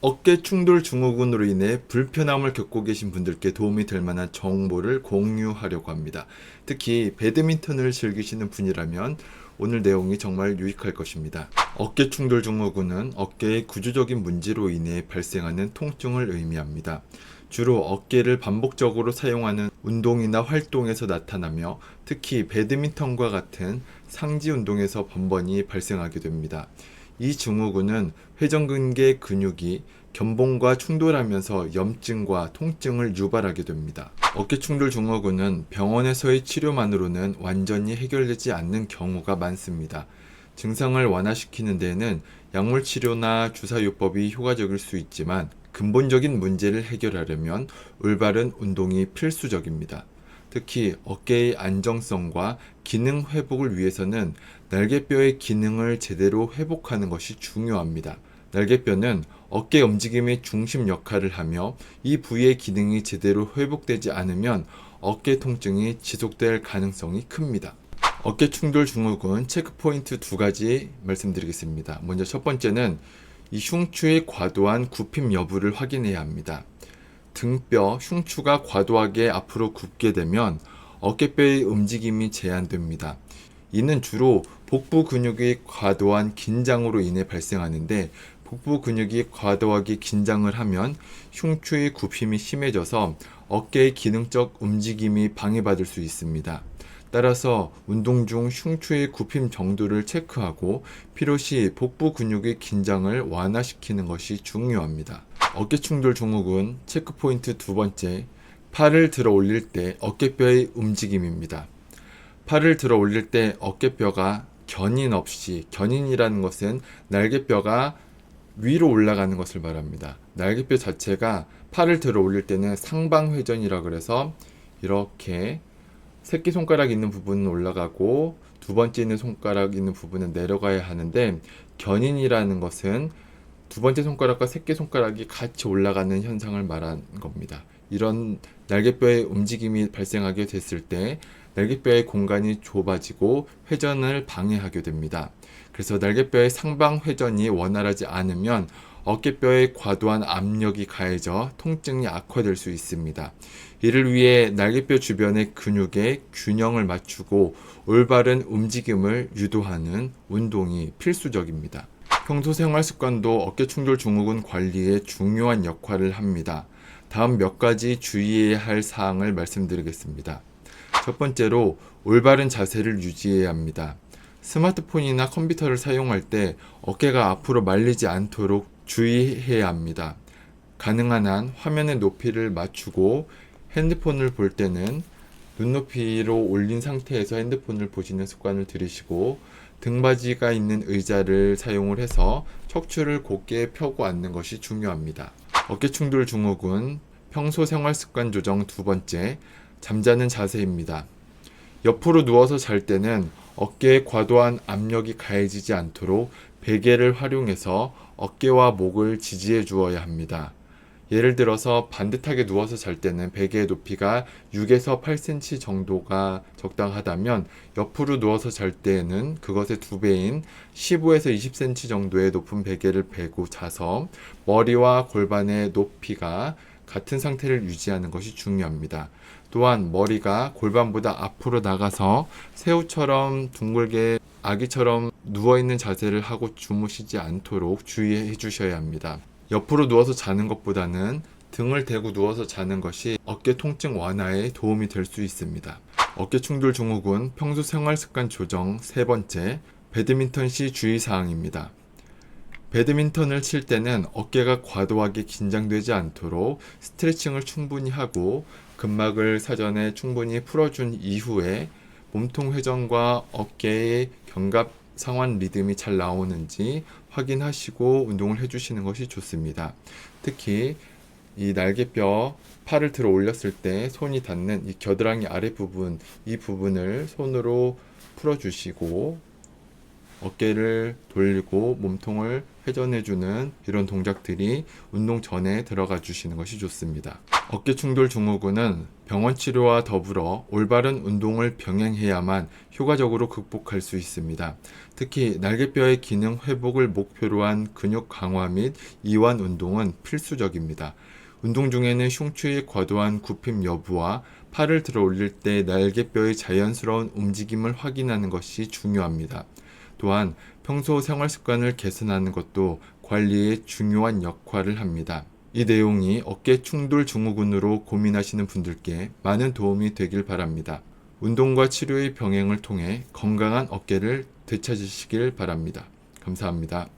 어깨 충돌 증후군으로 인해 불편함을 겪고 계신 분들께 도움이 될 만한 정보를 공유하려고 합니다. 특히 배드민턴을 즐기시는 분이라면 오늘 내용이 정말 유익할 것입니다. 어깨 충돌 증후군은 어깨의 구조적인 문제로 인해 발생하는 통증을 의미합니다. 주로 어깨를 반복적으로 사용하는 운동이나 활동에서 나타나며 특히 배드민턴과 같은 상지 운동에서 번번이 발생하게 됩니다. 이 증후군은 회전근개 근육이 견봉과 충돌하면서 염증과 통증을 유발하게 됩니다. 어깨 충돌 증후군은 병원에서의 치료만으로는 완전히 해결되지 않는 경우가 많습니다. 증상을 완화시키는 데에는 약물 치료나 주사요법이 효과적일 수 있지만 근본적인 문제를 해결하려면 올바른 운동이 필수적입니다. 특히 어깨의 안정성과 기능 회복을 위해서는 날개뼈의 기능을 제대로 회복하는 것이 중요합니다. 날개뼈는 어깨 움직임의 중심 역할을 하며 이 부위의 기능이 제대로 회복되지 않으면 어깨 통증이 지속될 가능성이 큽니다. 어깨 충돌 증후군 체크포인트 두 가지 말씀드리겠습니다. 먼저 첫 번째는 이 흉추의 과도한 굽힘 여부를 확인해야 합니다. 등뼈, 흉추가 과도하게 앞으로 굽게 되면 어깨뼈의 움직임이 제한됩니다. 이는 주로 복부 근육의 과도한 긴장으로 인해 발생하는데 복부 근육이 과도하게 긴장을 하면 흉추의 굽힘이 심해져서 어깨의 기능적 움직임이 방해받을 수 있습니다. 따라서 운동 중 흉추의 굽힘 정도를 체크하고 필요시 복부 근육의 긴장을 완화시키는 것이 중요합니다. 어깨 충돌 증후군 체크포인트 두 번째, 팔을 들어 올릴 때 어깨뼈의 움직임입니다. 팔을 들어 올릴 때 어깨뼈가 견인 없이, 견인이라는 것은 날개뼈가 위로 올라가는 것을 말합니다. 날개뼈 자체가 팔을 들어 올릴 때는 상방회전이라 그래서 이렇게 새끼손가락 있는 부분은 올라가고 두 번째 있는 손가락 있는 부분은 내려가야 하는데, 견인이라는 것은 두 번째 손가락과 새끼손가락이 같이 올라가는 현상을 말하는 겁니다. 이런 날개뼈의 움직임이 발생하게 됐을 때 날개뼈의 공간이 좁아지고 회전을 방해하게 됩니다. 그래서 날개뼈의 상방 회전이 원활하지 않으면 어깨뼈에 과도한 압력이 가해져 통증이 악화될 수 있습니다. 이를 위해 날개뼈 주변의 근육의 균형을 맞추고 올바른 움직임을 유도하는 운동이 필수적입니다. 평소 생활 습관도 어깨 충돌 증후군 관리에 중요한 역할을 합니다. 다음 몇 가지 주의해야 할 사항을 말씀드리겠습니다. 첫 번째로 올바른 자세를 유지해야 합니다. 스마트폰이나 컴퓨터를 사용할 때 어깨가 앞으로 말리지 않도록 주의해야 합니다. 가능한 한 화면의 높이를 맞추고 핸드폰을 볼 때는 눈높이로 올린 상태에서 핸드폰을 보시는 습관을 들이시고 등받이가 있는 의자를 사용을 해서 척추를 곧게 펴고 앉는 것이 중요합니다. 어깨 충돌 증후군 평소 생활 습관 조정 두 번째, 잠자는 자세입니다. 옆으로 누워서 잘 때는 어깨에 과도한 압력이 가해지지 않도록 베개를 활용해서 어깨와 목을 지지해 주어야 합니다. 예를 들어서 반듯하게 누워서 잘 때는 베개의 높이가 6에서 8cm 정도가 적당하다면 옆으로 누워서 잘 때에는 그것의 2배인 15에서 20cm 정도의 높은 베개를 베고 자서 머리와 골반의 높이가 같은 상태를 유지하는 것이 중요합니다. 또한 머리가 골반보다 앞으로 나가서 새우처럼 둥글게 아기처럼 누워있는 자세를 하고 주무시지 않도록 주의해 주셔야 합니다. 옆으로 누워서 자는 것보다는 등을 대고 누워서 자는 것이 어깨 통증 완화에 도움이 될 수 있습니다. 어깨 충돌 증후군 평소 생활 습관 조정 세 번째, 배드민턴 시 주의사항입니다. 배드민턴을 칠 때는 어깨가 과도하게 긴장되지 않도록 스트레칭을 충분히 하고 근막을 사전에 충분히 풀어준 이후에 몸통 회전과 어깨의 견갑 상완 리듬이 잘 나오는지 확인하시고 운동을 해주시는 것이 좋습니다. 특히 이 날개뼈 팔을 들어 올렸을 때 손이 닿는 이 겨드랑이 아랫부분, 이 부분을 손으로 풀어주시고 어깨를 돌리고 몸통을 회전해주는 이런 동작들이 운동 전에 들어가 주시는 것이 좋습니다. 어깨 충돌 증후군은 병원 치료와 더불어 올바른 운동을 병행해야만 효과적으로 극복할 수 있습니다. 특히 날개뼈의 기능 회복을 목표로 한 근육 강화 및 이완 운동은 필수적입니다. 운동 중에는 흉추의 과도한 굽힘 여부와 팔을 들어 올릴 때 날개뼈의 자연스러운 움직임을 확인하는 것이 중요합니다. 또한 평소 생활 습관을 개선하는 것도 관리에 중요한 역할을 합니다. 이 내용이 어깨 충돌 증후군으로 고민하시는 분들께 많은 도움이 되길 바랍니다. 운동과 치료의 병행을 통해 건강한 어깨를 되찾으시길 바랍니다. 감사합니다.